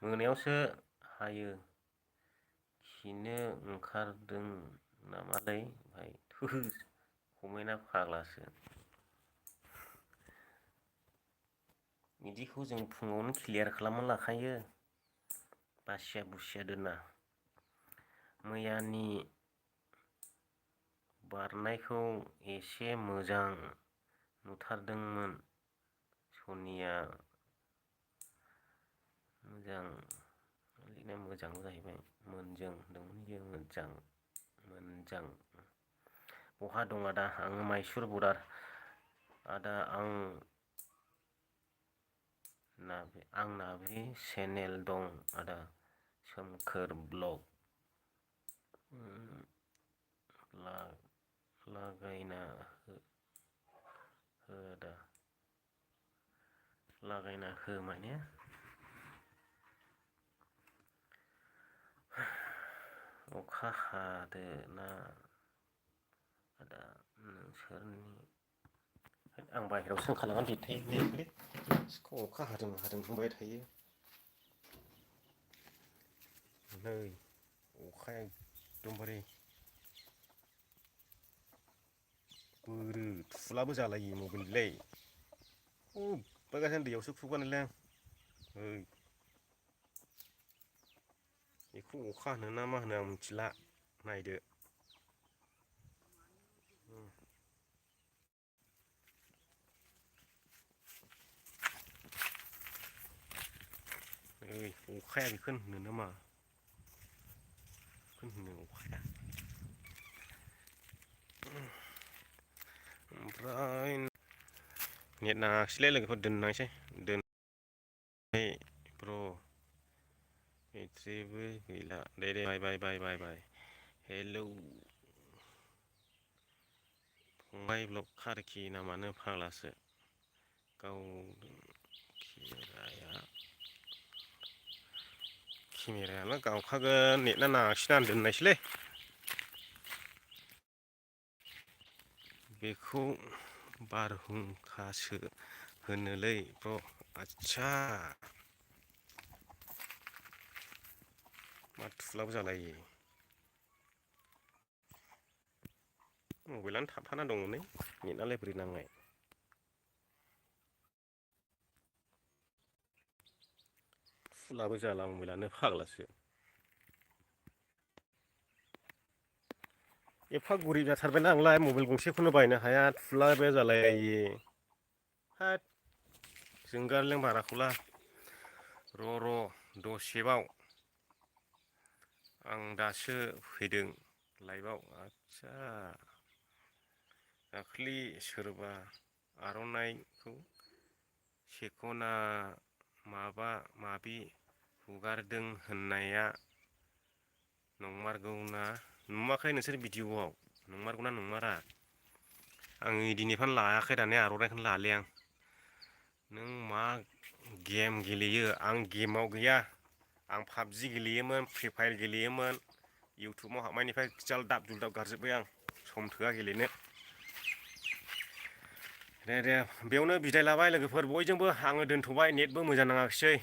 मोनायावसो हायो खिनो ओंखारदों नामालै भाइ थोस कमेन्टआ फाग्लासो बिदिखौ जों फुङावनो क्लियार खालामना लाखायो बासिया बुसिया दोना मैयानि बारनायखौ एसे मोजां नुथारदोंमोन सनिया मोजां जाहैबाय मोनजां बहा दं आदा आं माइसुर बर्डार आदा आंना बे चेनेल दं आदा सोमखोर ब्लग लागायना हो आदा लागायना हो माने अखा हादोना आदा आं बाहेरायावसो ओंखारलांनानै दिथायलै अखा हादों बुंबाय थायो नै अखाया एकदमबारे बोरो थुलाबो जालायो मबाइललै अबेबा गासिनो दैयावसो खुगानोलै आं ओइ बेखौ अखा होनो ना मा होनो आं मिथिला नायदो ओइ अखाया बेखौनो होनो नामा बेखौनो होनो अखाया ओमफ्राय नेट नाङाखिसैलै लोगोफोर दोननांसै ब्र' बेट्रिबो गैला दे बाय हेलौ फंबाय ब्लक खारखि नामानो फाग्लासो गाव केमेरायालाय गावखागोन नेटआ नाङाखिसैना आं दोननायसैलै बेखौ बारहुंखासो होनोलै ब्र' आदसा मा थुलाबो जालायो मबाइलानो थाबथाना दङ नै नेटआलाय बोरै नांनाय फुलाबो जाला मबाइलानो फाग्लासो एफा गरिब जाथारबायना आंलाय मबाइल गंसेखौनो बायनो हाया थुलाबो जालायलायो होद जोंगारलें बाराखौला र' दसेबाव आं दासो फैदों लाइभआव आदसा दाख्लि सोरबा आर'नाइखौ सेखना माबा माबि हुगारदों होननाया नंमारगौना नुवाखै नोंसोर भिडिअ'आव नंमारगौना नंमारा आङो दिनैफ्रायनो लायाखै दानिया आर'नाइखौनो लाले आं नों मा गेम गेलेयो आं गेमाव गैया आं पाबजि गेलेयोमोन फ्रि फायार गेलेयोमोन इउटुबाव हाबनायनिफ्राय जालदाब जुलदाब गारजोब्बाय आं सम थोआ गेलेनो दे बेयावनो बिदाय लाबाय लोगोफोर बयजोंबो आङो दोनथ'बाय नेटबो मोजां नाङाखिसै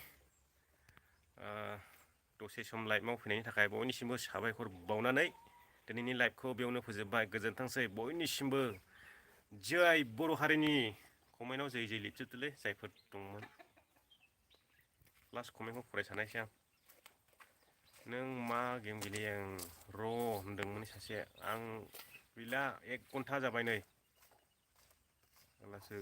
दसे सम लाइभआव फैनायनि थाखाय बयनिसिमबो साबायखर बावनानै दिनैनि लाइभखौ बेयावनो फोजोबबाय गोजोनथोंसै बयनिसिमबो जै बर' हारिनि कमेन्टआव जै लिरजोबदोलै जायफोर दंमोन लास्ट कमेन्टखौ फरायसानायसै आं नों मा गेम गेलेयो आं र' होनदोंमोन सासे आं गैला 1 घन्टा जाबाय नै अब्लासो